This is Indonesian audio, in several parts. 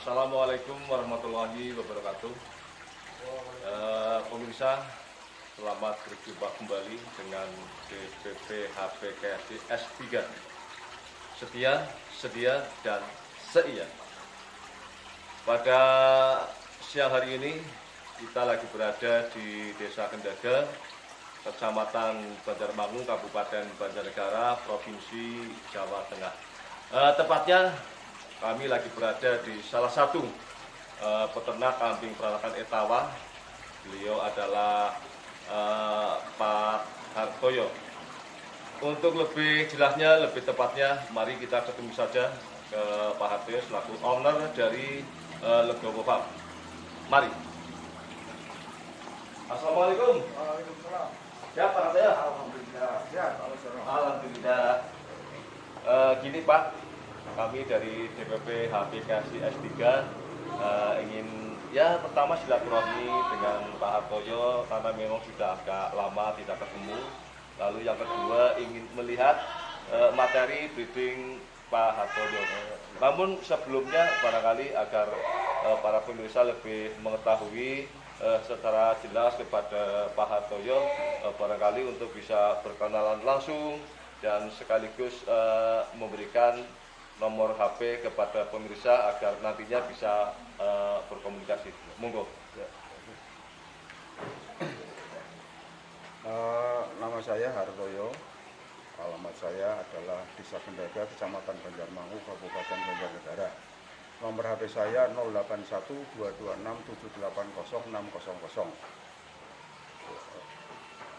Assalamualaikum warahmatullahi wabarakatuh. Pemirsa, selamat berjumpa kembali dengan DPP HPKSI S3. Sedia, dan seia. Pada siang hari ini kita lagi berada di Desa Kendaga, Kecamatan Banjarmangu, Kabupaten Banjarnegara, Provinsi Jawa Tengah. Tepatnya kami lagi berada di salah satu peternak kambing peranakan Etawa. Beliau adalah Pak Hartoyo. Untuk lebih jelasnya, lebih tepatnya, mari kita ketemu saja ke Pak Hartoyo selaku owner dari Legowo Farm. Mari. Assalamualaikum. Waalaikumsalam. Siap Pak Hartoyo? Alhamdulillah. Siap. Alhamdulillah. Gini Pak, kami dari DPP HPKSI S3 ingin pertama silaturahmi dengan Pak Hartoyo karena memang sudah agak lama tidak ketemu. Lalu yang kedua ingin melihat materi briefing Pak Hartoyo. Namun sebelumnya barangkali agar para pemirsa lebih mengetahui secara jelas kepada Pak Hartoyo, barangkali untuk bisa berkenalan langsung dan sekaligus memberikan nomor HP kepada pemirsa agar nantinya bisa berkomunikasi. Monggo. Nama saya Hartoyo. Alamat saya adalah Desa Kendaga, Kecamatan Banjarmangu, Kabupaten Banjarnegara. Nomor HP saya 081226780600.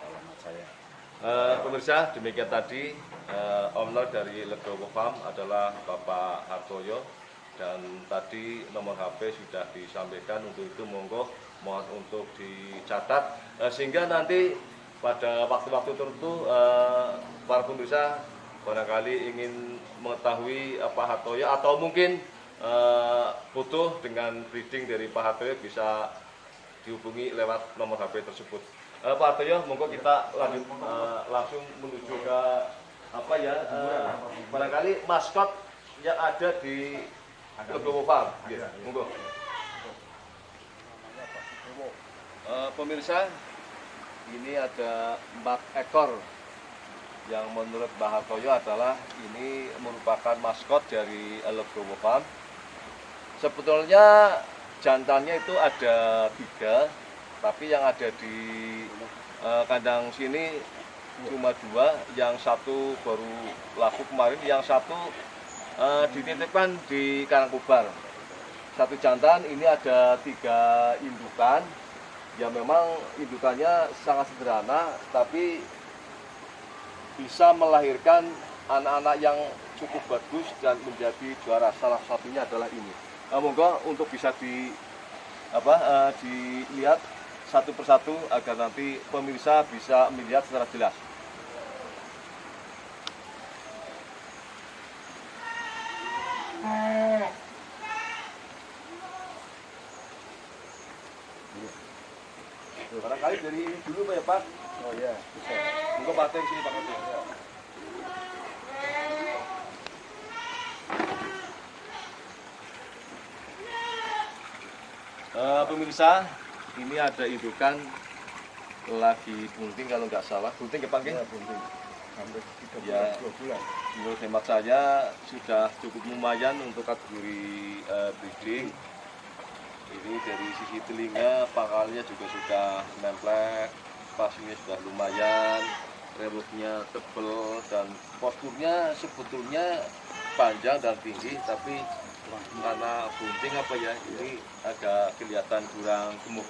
Alamat saya. Pemirsa, demikian tadi owner dari Legowo Farm adalah Bapak Hartoyo, dan tadi nomor HP sudah disampaikan. Untuk itu monggo mohon untuk dicatat sehingga nanti pada waktu-waktu tertentu para pemirsa barangkali ingin mengetahui Pak Hartoyo atau mungkin butuh dengan breeding dari Pak Hartoyo bisa dihubungi lewat nomor HP tersebut. Pak Hartoyo, monggo kita lanjut langsung menuju ke barangkali maskot yang ada di Legowo Farm. Monggo. Pemirsa, ini ada 4 ekor yang menurut Pak Hartoyo adalah ini merupakan maskot dari Legowo Farm. Sebetulnya jantannya itu ada 3, tapi yang ada di kandang sini cuma 2, yang satu baru laku kemarin, yang satu dititipkan di Karangkobar. Satu jantan, ini ada 3 indukan. Ya memang indukannya sangat sederhana, tapi bisa melahirkan anak-anak yang cukup bagus dan menjadi juara. Salah satunya adalah ini. Monggo untuk bisa dilihat satu persatu agar nanti pemirsa bisa melihat secara jelas. Barangkali dari ini dulu Pak ya Pak. Oh iya, bisa. Monggo Pak Teng sini Pak. Pemirsa, ini ada indukan lagi bunting kalau nggak salah. Bunting ya Pak? Ya, bunting. Hampir 2 bulan. Menurut hemat saya sudah cukup lumayan untuk kategori breeding. Ini dari sisi telinga, pangkalnya juga sudah nemplek, pasnya sudah lumayan, rambutnya tebal, dan posturnya sebetulnya panjang dan tinggi, tapi karena bunting ini agak kelihatan kurang gemuk.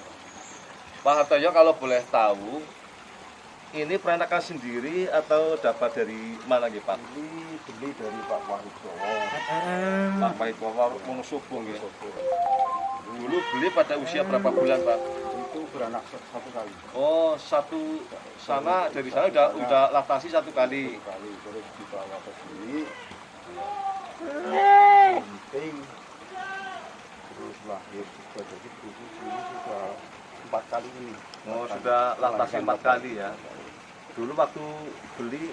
Pak Hartoyo, kalau boleh tahu, ini peranakan sendiri atau dapat dari mana gitu Pak? Ini beli dari Pak Wahidjowo. Pak Wahidjowo Wonosobo gitu. Dulu beli pada usia berapa bulan Pak? Itu beranak 1 kali. Oh, dari sana udah laktasi 1 kali. 1 kali, terus dibawa ke sini. Bunting. Terus lahir juga, jadi buku sini sudah 4 kali ini. Oh, sudah laktasi 4 kali ya. Dulu waktu beli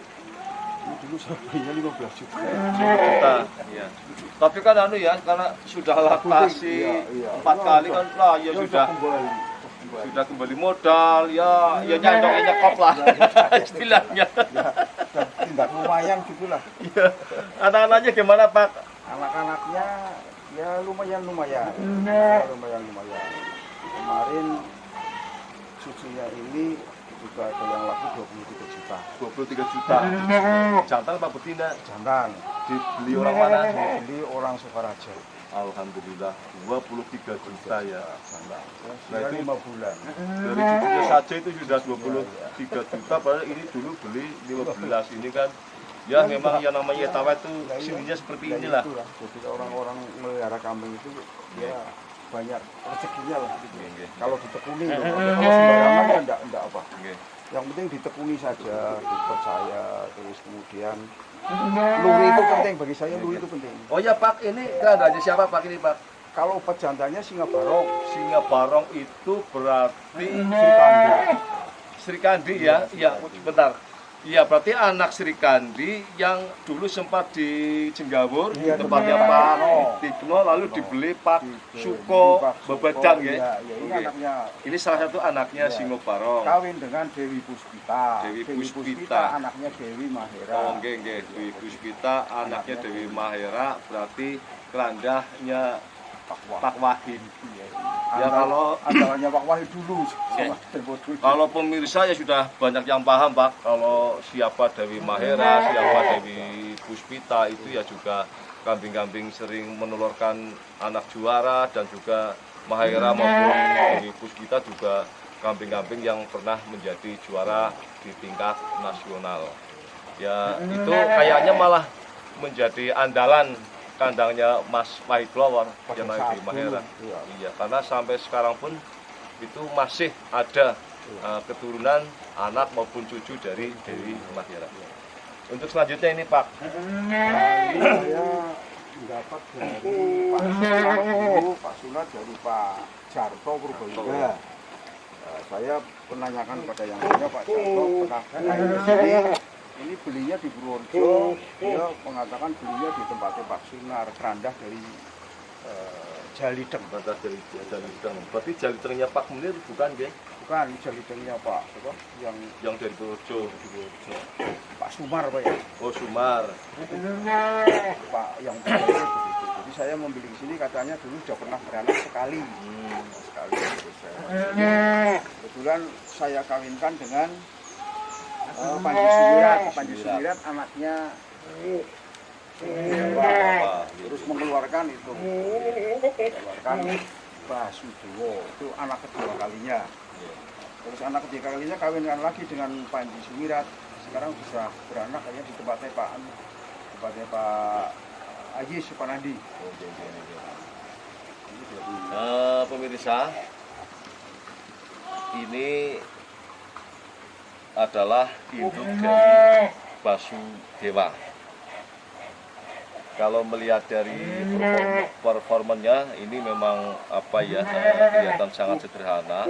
Ini dulu saya belinya 15 juta. 10 juta. Iya. Tapi kan anu ya, karena sudah laktasi Iya. 4 kali kan lah ya sudah kembali modal ya nyantoknya nyekop lah istilahnya. Dan tindak lumayan gitulah. Iya. Anak-anaknya gimana Pak? Anak-anaknya ya lumayan. Kemarin cucunya ini juga ada yang laku 23 juta. 23 juta. Jantan Pak betina? Jantan. Dibeli orang mana? Dibeli orang Sukaraja. Alhamdulillah 23 juta ya. Jantan. Nah, Sudah itu 5 bulan. dari cucunya saja itu sudah 23 juta, padahal ini dulu beli 15. Ini kan ya memang yang namanya tawa itu sininya seperti Ya inilah. itulah. Jadi orang-orang melihara kambing itu ya banyak rezekinya lah gitu. Oke. Kalau ditekuni, kalau sembarangan ya enggak apa. Oke. Yang penting ditekuni saja, dipercaya, terus kemudian luri itu penting bagi saya, luri itu penting. Oh ya Pak, ini keadaannya siapa Pak ini Pak? Kalau pejantannya singa barong, Singa barong itu berarti Sri Kandi. Sri Kandi ya? Iya, bentar. Iya, berarti anak Sri Kandi yang dulu sempat di Jenggawur, Iya, tempatnya tempatnya Pak Pak Tikno, lalu dibeli Pak Dibeli Suko Pak Suko, Bebedang ya? Iya, ini Oke. anaknya Ini salah satu anaknya Iya. Singo Barong. kawin dengan Dewi Puspita. Dewi Puspita. Anaknya Dewi Mahera. Oh, nggih, nggih. Dewi Puspita, anaknya Dewi Mahera, berarti kerandahnya Pak Wahid. Ya kalau andalannya Pak Wahid dulu. Oke. Kalau pemirsa ya sudah banyak yang paham Pak. Kalau siapa Dewi Mahera, siapa Dewi Puspita itu ya juga kambing-kambing sering menelurkan anak juara, dan juga Mahera maupun Dewi Puspita juga kambing-kambing yang pernah menjadi juara di tingkat nasional. Ya itu kayaknya malah menjadi andalan kandangnya Mas Wahid Lawar yang Dewi Mahera. Iya. Iya, karena sampai sekarang pun itu masih ada keturunan anak maupun cucu dari Dewi Mahera. Untuk selanjutnya ini Pak. Ini saya dapat dari Pak Sunat dulu, Pak Sunat dari Pak Jarto Purbalingga. Saya menanyakan pada yang punya Pak Jarto, pernah ke sini. Ini belinya di Purworejo, dia mengatakan belinya di tempatnya Pak Sunar, kerandah dari Jalideng. Mantap dari Jalideng. Berarti Jalidengnya Pak Munir bukan ya? Bukan, Jalidengnya Pak, apa? Yang dari Purworejo. Pak Sumar Pak ya? Oh Sumar. Pak yang punya itu begitu. Jadi saya membeli di sini katanya dulu sudah pernah beranak sekali. Sekali. Terus kebetulan saya kawinkan dengan Panji Sumirat. Panji Sumirat anaknya terus mengeluarkan Basudewo, itu anak kedua kalinya. Terus anak ketiga kalinya kawinkan lagi dengan Panji Sumirat. Sekarang bisa beranak kayaknya di tempatnya Pak Haji Supanandi. Pemirsa, ini adalah induk dari Basudewa. Kalau melihat dari performanya, ini memang kelihatan sangat sederhana,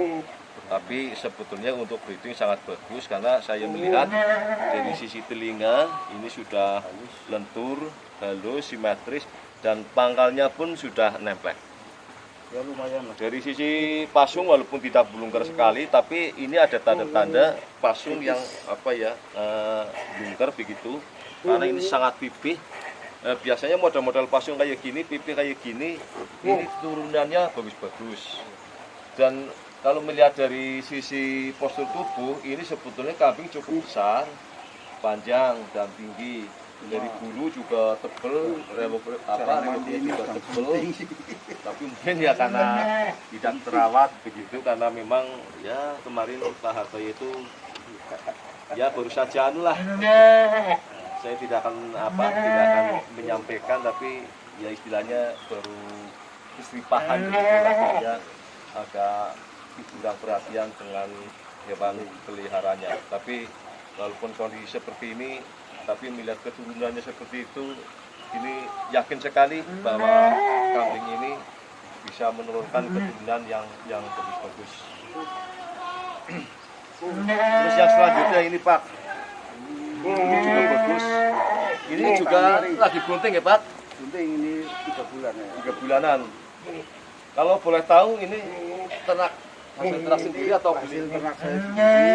tapi sebetulnya untuk breeding sangat bagus karena saya melihat dari sisi telinga ini sudah lentur, halus, simetris, dan pangkalnya pun sudah nempel. Ya lumayan lah. Dari sisi pasung walaupun tidak belungker sekali, tapi ini ada tanda-tanda pasung yang belungker begitu, karena ini sangat pipih. Biasanya model-model pasung kayak gini, pipih kayak gini, ini turunannya bagus-bagus. Dan kalau melihat dari sisi postur tubuh, ini sebetulnya kambing cukup besar, panjang dan tinggi. Dari bulu juga tebel, rambutnya juga tebel. Tapi mungkin ya karena tidak terawat begitu, karena memang ya kemarin Pak Hartoyo itu ya baru saja saya tidak akan menyampaikan, tapi ya istilahnya baru istipahan begitu, ya agak kurang perhatian dengan hewan peliharanya. Tapi walaupun kondisi seperti ini, tapi melihat keturunannya seperti itu, ini yakin sekali bahwa kambing ini bisa menurunkan keturunan yang bagus-bagus. Terus yang selanjutnya ini Pak, ini juga bagus. Ini juga lagi bunting ya Pak? Bunting ini 3 bulan ya. 3 bulanan. Kalau boleh tahu ini ternak hasil ternak sendiri atau Hasil beli? ternak saya sendiri.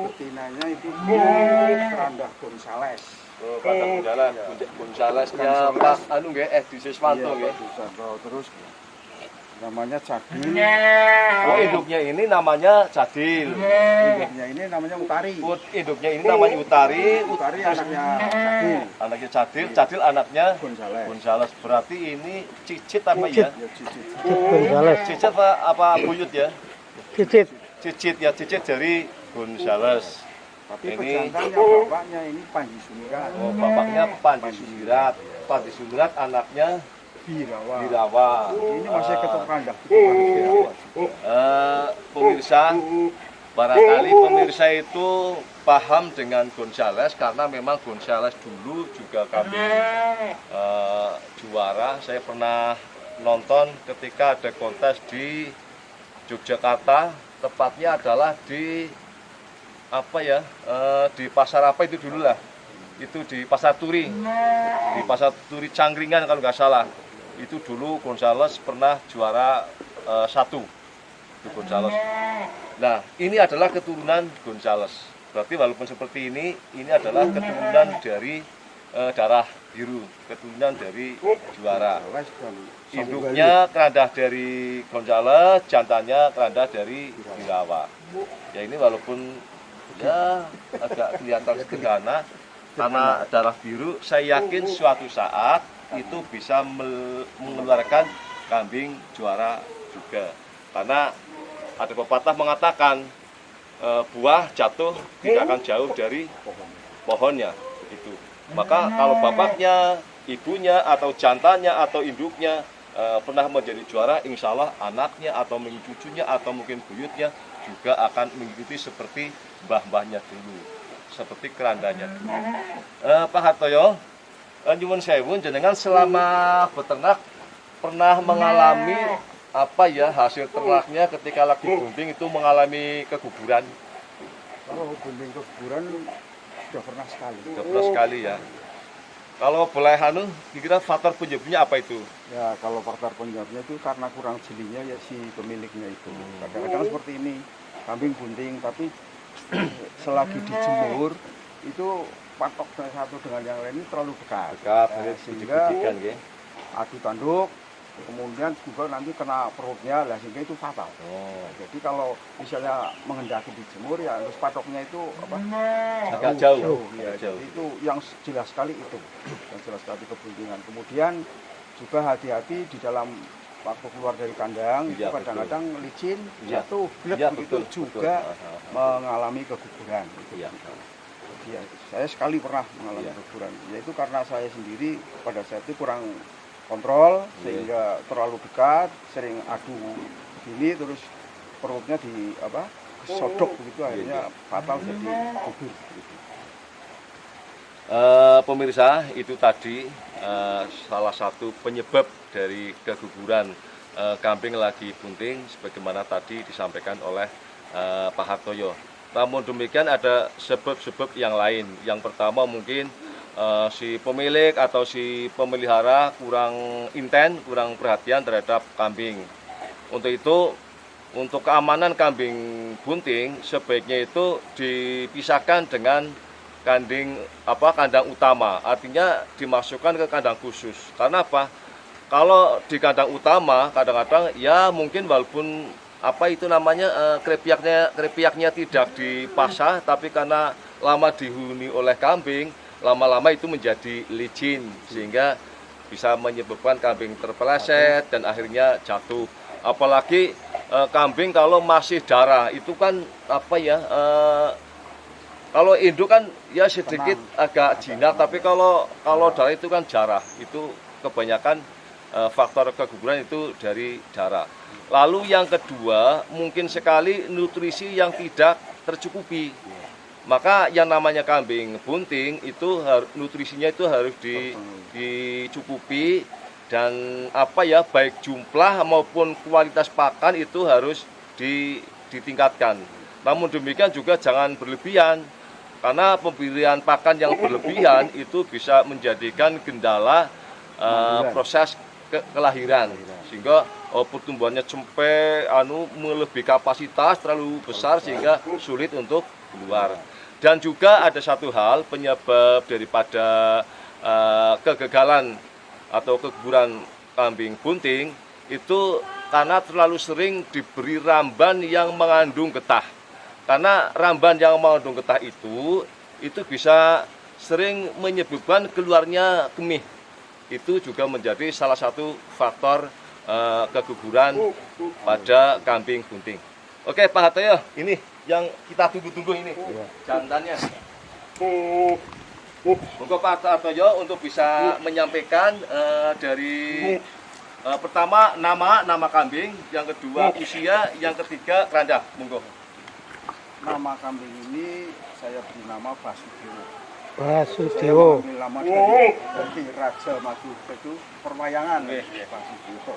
Betinanya itu Kerandah Gonzales. Oh, Kandang Gonzales. Gonzalesnya Pak anu nggih Edi Siswanto Iya, nggih. Pak Susanto. Terus namanya Jadil. Oh, induknya ini namanya Jadil. Induknya ini namanya Utari. Induknya ini namanya Utari. Utari anaknya Jadil. Anaknya Jadil, Jadil anaknya Gonzales. Gonzales. Berarti ini cicit apa ya? Ya cicit. Gonzales. Cicit apa buyut ya? Cicit. Cicit ya, cicit dari Gonzales. Tapi Ini- pejantannya bapaknya ini Panji Sumirat. Oh, bapaknya Panji Sumirat. Panji Sumirat anaknya Birawa. Birawa. Ini masih ketok Kerandah. Itu kan Birawa. Pemirsa, barangkali pemirsa itu paham dengan Gonzales karena memang Gonzales dulu juga kambing juara. Saya pernah nonton ketika ada kontes di Yogyakarta, tepatnya adalah di apa ya, di pasar apa itu dulu lah, itu di Pasar Turi, di Pasar Turi Cangkringan kalau nggak salah. Itu dulu Gonzales pernah juara 1 itu Gonzales. Nah, ini adalah keturunan Gonzales. Berarti walaupun seperti ini adalah keturunan dari darah biru, keturunan dari juara. Gonzales dan Induknya kerandah dari Gonzales, jantannya kerandah dari Birawa. Ya ini walaupun ya agak kelihatan sederhana karena darah biru, saya yakin suatu saat itu bisa mengeluarkan kambing juara juga. Karena ada pepatah mengatakan buah jatuh tidak akan jauh dari pohonnya itu. Maka kalau bapaknya, ibunya atau jantannya atau induknya pernah menjadi juara, insya Allah anaknya atau mungkin cucunya atau mungkin buyutnya juga akan mengikuti seperti mbah-mbahnya dulu, seperti kerandanya dulu. Pak Hartoyo, nyuwun sewu, jenengan selama beternak pernah mengalami apa ya hasil ternaknya ketika lagi bunting itu mengalami keguguran? kalau gunting keguguran sudah pernah sekali. Sudah pernah sekali ya. Kalau boleh kira faktor penyebabnya apa itu? Ya kalau faktor penyebabnya itu karena kurang jelinya ya si pemiliknya itu. Kadang-kadang seperti ini, kambing bunting tapi selagi dijemur itu patok satu dengan yang lain ini terlalu dekat. Dekat, Sehingga bujikan nggih. adu tanduk, kemudian juga nanti kena perutnya, lah sehingga itu fatal. Oh, Jadi kalau misalnya menghendaki dijemur ya harus patoknya itu apa? agak jauh. Ya, Agak jauh. jadi itu yang jelas sekali itu, yang jelas sekali kebuntingan. Kemudian juga hati-hati di dalam waktu keluar dari kandang itu Iya, kadang-kadang licin, Iya. jatuh, blek Iya, begitu betul, juga betul. mengalami keguguran. Iya. Ya, saya sekali pernah mengalami Iya. keguguran. Yaitu karena saya sendiri pada saat itu kurang kontrol sehingga terlalu dekat, sering adu begini terus perutnya di apa? Sodok begitu akhirnya fatal jadi gugur. Gitu. Pemirsa, itu tadi salah satu penyebab dari keguguran kambing lagi bunting sebagaimana tadi disampaikan oleh Pak Hartoyo. Namun demikian ada sebab-sebab yang lain. Yang pertama mungkin si pemilik atau si pemelihara kurang intent, kurang perhatian terhadap kambing. Untuk itu, untuk keamanan kambing bunting sebaiknya itu dipisahkan dengan kandang utama, artinya dimasukkan ke kandang khusus. Karena apa? Kalau di kandang utama kadang-kadang ya mungkin walaupun apa itu namanya krepiaknya tidak dipasah, tapi karena lama dihuni oleh kambing, lama-lama itu menjadi licin sehingga bisa menyebabkan kambing terpeleset dan akhirnya jatuh. Apalagi kambing kalau masih darah itu kan apa ya? Kalau induk kan ya sedikit agak jinak, tapi kalau darah itu kan jarah. Itu kebanyakan faktor keguguran itu dari darah. Lalu yang kedua, mungkin sekali nutrisi yang tidak tercukupi. Maka yang namanya kambing bunting itu nutrisinya itu harus dicukupi dan apa ya baik jumlah maupun kualitas pakan itu harus ditingkatkan. Namun demikian juga jangan berlebihan. Karena pemberian pakan yang berlebihan itu bisa menjadikan kendala proses kelahiran, sehingga pertumbuhannya sampai melebihi kapasitas terlalu besar sehingga sulit untuk keluar. Dan juga ada satu hal penyebab daripada kegagalan atau keguguran kambing bunting itu karena terlalu sering diberi ramban yang mengandung getah. Karena ramban yang mengandung getah itu bisa sering menyebabkan keluarnya kemih. Itu juga menjadi salah satu faktor keguguran pada kambing bunting. Oke Pak Hartoyo, ini yang kita tunggu-tunggu ini jantannya. Monggo Pak Hartoyo untuk bisa menyampaikan dari pertama nama kambing, yang kedua usia, yang ketiga keranda. Monggo. Nama kambing ini saya beri nama Basudewo. Basudewo. Saya mengambil nama dari Raja Maju itu perwayangan. Basudewo.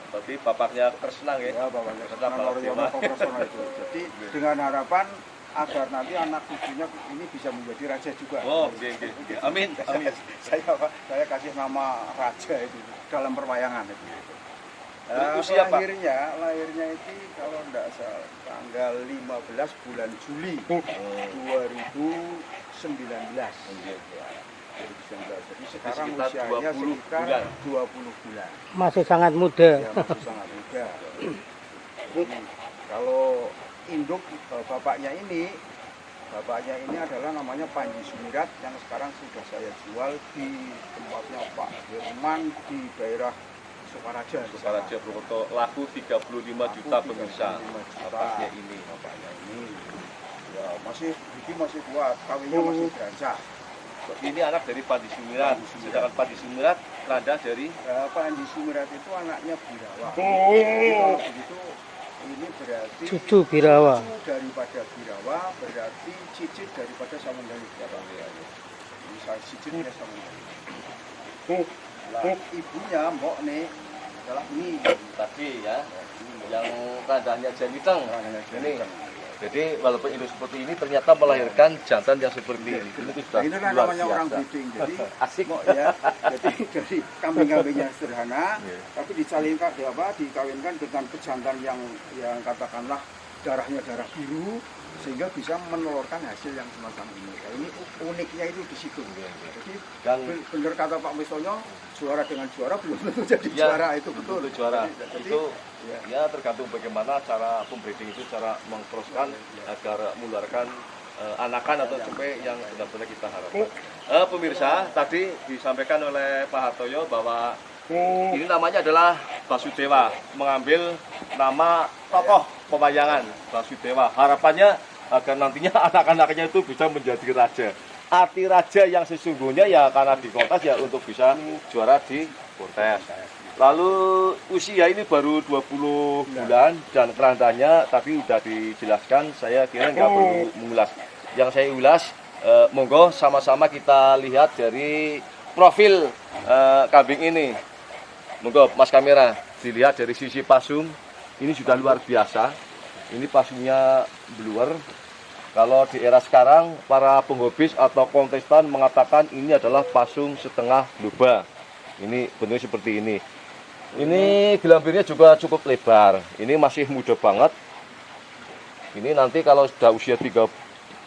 Berarti bapaknya Kresna ya? Ya, bapaknya Kresna Loryono Kresna itu. Jadi dengan harapan agar nanti anak cucunya ini bisa menjadi raja juga. Oh, oke. Amin. Saya kasih nama raja itu dalam perwayangan itu. Usia Pak? Lahirnya itu kalau tidak salah tanggal 15 bulan Juli 2019. Jadi sekarang usianya sekitar 20 bulan. Masih sangat muda. Ya, masih sangat muda. Kalau induk bapaknya ini adalah namanya Panji Sumirat yang sekarang sudah saya jual di tempatnya Pak Firman di daerah Sukaraja. Purwokerto, laku 35 juta pemirsa. Bapaknya ini. Ya, masih kuat, kawinnya masih berancak. Ini anak dari Panji Sumirat. Sedangkan Panji Sumirat keranda dari Panji Sumirat itu anaknya Birawa. Kalau begitu ini berarti Cucu Birawa. Cucu daripada Birawa berarti cicit daripada Samundari. Misal cicitnya Samundari. Nah, ibunya Mbok nih adalah ini tadi ya, yang kerandanya Jeniteng. Ini. Jadi walaupun induk seperti ini ternyata melahirkan jantan yang seperti ini. Itu sudah ini kan luar namanya biasa. orang breeding. Jadi Asik. ya. Jadi kambing-kambingnya sederhana, tapi dikawinkan dengan pejantan yang katakanlah darahnya darah biru sehingga bisa menelurkan hasil yang semacam ini. Nah, ini uniknya itu di situ. Jadi benar kata Pak Misonyo, juara dengan juara belum tentu jadi juara, itu betul. Itu juara. Jadi, itu ya tergantung bagaimana cara pembreeding itu, cara mengkroskan agar mengeluarkan anakan atau cepet yang benar-benar kita harapkan. Pemirsa, tadi disampaikan oleh Pak Hartoyo bahwa ini namanya adalah Basudewa, mengambil nama tokoh pewayangan Basudewa. Harapannya agar nantinya anak-anaknya itu bisa menjadi raja. Arti raja yang sesungguhnya ya karena di kontes ya untuk bisa juara di kontes. Lalu usia ini baru 20 bulan dan kerandanya tapi sudah dijelaskan, saya kira nggak perlu mengulas. Yang saya ulas, monggo sama-sama kita lihat dari profil kambing ini. Monggo Mas kamera, dilihat dari sisi pasung, ini sudah luar biasa. Ini pasungnya bluer. Kalau di era sekarang, para penghobis atau kontestan mengatakan ini adalah pasung setengah loba. Ini bentuknya seperti ini. Ini gelambirnya juga cukup lebar. Ini masih muda banget. Ini nanti kalau sudah usia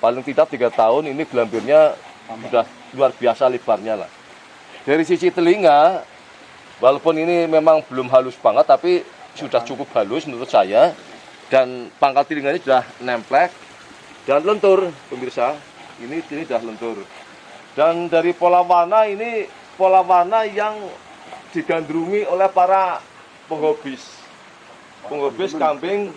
paling tidak 3 tahun, ini gelambirnya sudah luar biasa lebarnya lah. Dari sisi telinga, walaupun ini memang belum halus banget, tapi sudah cukup halus menurut saya. Dan pangkal telinganya sudah nemplek. Dan lentur, pemirsa, ini sudah lentur. Dan dari pola warna ini, pola warna yang digandrungi oleh para penghobis. Penghobis kambing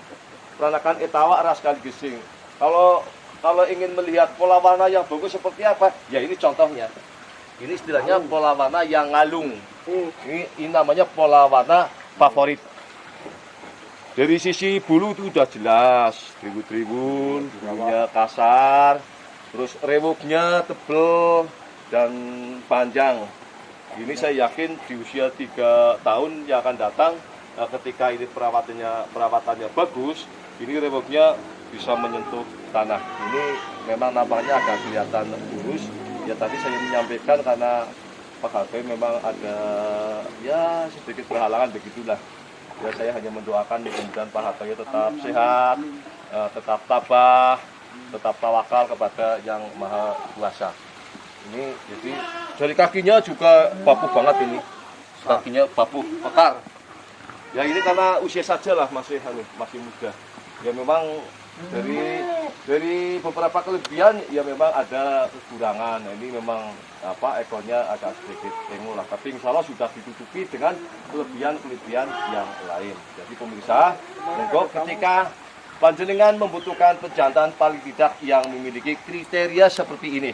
peranakan Etawa ras Kaligesing. Kalau ingin melihat pola warna yang bagus seperti apa, ya ini contohnya. Ini istilahnya pola warna yang ngalung. Ini namanya pola warna favorit. Dari sisi bulu itu udah jelas, tribun-tribun, bulunya kasar, terus rewoknya tebel dan panjang. Ini saya yakin di usia 3 tahun yang akan datang, ketika ini perawatannya bagus, ini rewoknya bisa menyentuh tanah. Ini memang nampaknya agak kelihatan lurus. Ya tadi saya menyampaikan karena Pak Hartoyo memang ada ya sedikit berhalangan begitulah. Ya saya hanya mendoakan mudah-mudahan Pak Hartoyo tetap sehat, tetap tabah, tetap tawakal kepada Yang Maha Kuasa. Ini jadi dari kakinya juga bapuh banget ini, kakinya bapuh pekar. Ya ini karena usia saja lah masih muda. Ya memang dari beberapa kelebihan ya memang ada kekurangan. Nah, ini memang ekornya agak sedikit tengok lah. Tapi insya Allah sudah ditutupi dengan kelebihan yang lain. Jadi pemirsa, monggo ketika panjenengan membutuhkan pejantan paling tidak yang memiliki kriteria seperti ini.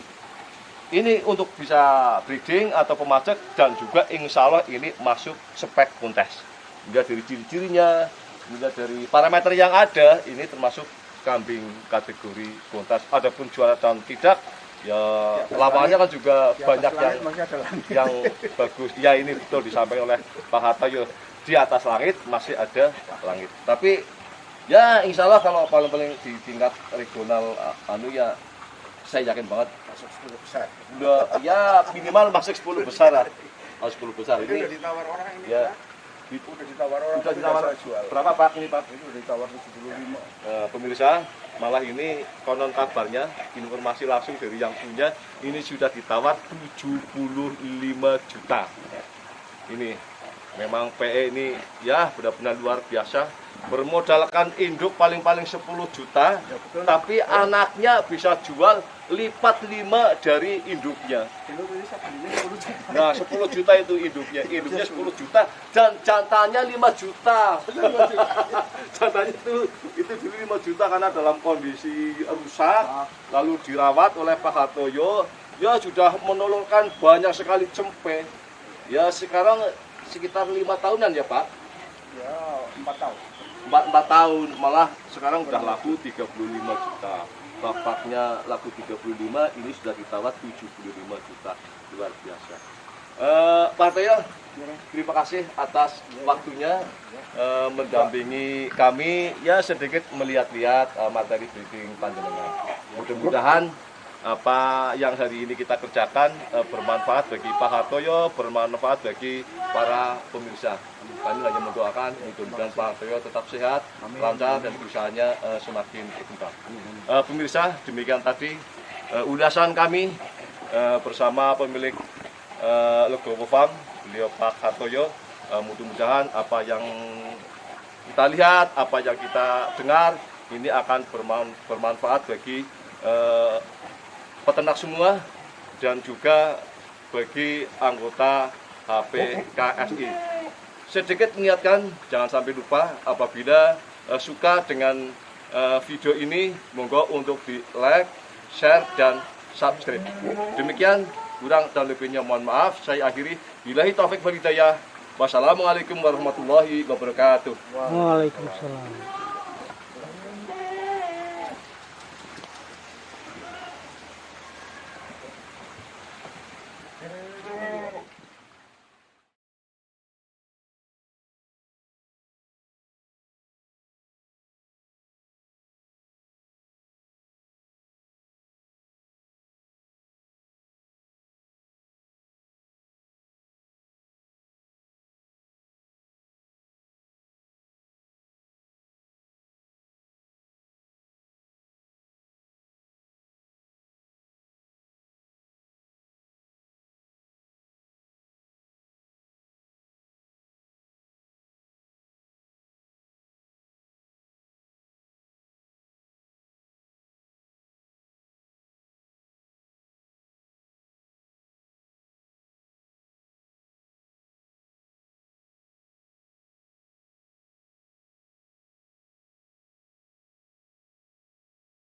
Ini untuk bisa breeding atau pemacek dan juga insya Allah ini masuk spek kontes. Dilihat dari ciri-cirinya, dilihat dari parameter yang ada, ini termasuk kambing kategori kontes. Adapun juara dan tidak, ya lawannya kan juga banyak yang bagus. Ya ini betul disampaikan oleh Pak Hartoyo, di atas langit masih ada langit. Tapi ya insya Allah kalau paling di tingkat regional ya saya yakin banget masuk 10 besar. udah ya minimal masuk 10 besar lah. 10 besar Ini ini udah ditawar orang ini ya. udah ditawar orang, Sudah ditawar saya jual. berapa Pak ini Pak? Ini udah ditawar 75. Pemirsa, malah ini konon kabarnya informasi langsung dari yang punya ini sudah ditawar 75 juta. Ini memang PE ini ya benar-benar luar biasa. Bermodalkan induk paling-paling 10 juta, Ya, betul. tapi anaknya bisa jual lipat 5 dari induknya. Kilo tadi saya belinya 10 juta. Nah 10 juta itu induknya 10 juta dan jantannya 5 juta. Jantannya itu dulu 5 juta karena dalam kondisi rusak, lalu dirawat oleh Pak Hartoyo, ya sudah menelurkan banyak sekali cempe. Ya sekarang sekitar 5 tahunan ya Pak, Ya, 4 tahun. 4 tahun, malah sekarang udah laku 35 juta. Bapaknya laku 35, ini sudah ditawar 75 juta. Luar biasa. Pak Hartoyo, terima kasih atas waktunya mendampingi kami ya sedikit melihat-lihat materi briefing panjenengan. Mudah-mudahan apa yang hari ini kita kerjakan bermanfaat bagi Pak Hartoyo, bermanfaat bagi para pemirsa. Kami hanya mendoakan mudah-mudahan Pak Hartoyo tetap sehat, lancar dan usahanya semakin berkembang. Pemirsa, demikian tadi ulasan kami bersama pemilik Legowo Farm, beliau Pak Hartoyo. Mudah-mudahan apa yang kita lihat, apa yang kita dengar ini akan bermanfaat bagi peternak semua dan juga bagi anggota HPKSI. Sedikit mengingatkan, jangan sampai lupa apabila suka dengan video ini, monggo untuk di like, share, dan subscribe. Demikian, kurang dan lebihnya mohon maaf. Saya akhiri. Billahi taufik wal hidayah. Wassalamualaikum warahmatullahi wabarakatuh. Waalaikumsalam.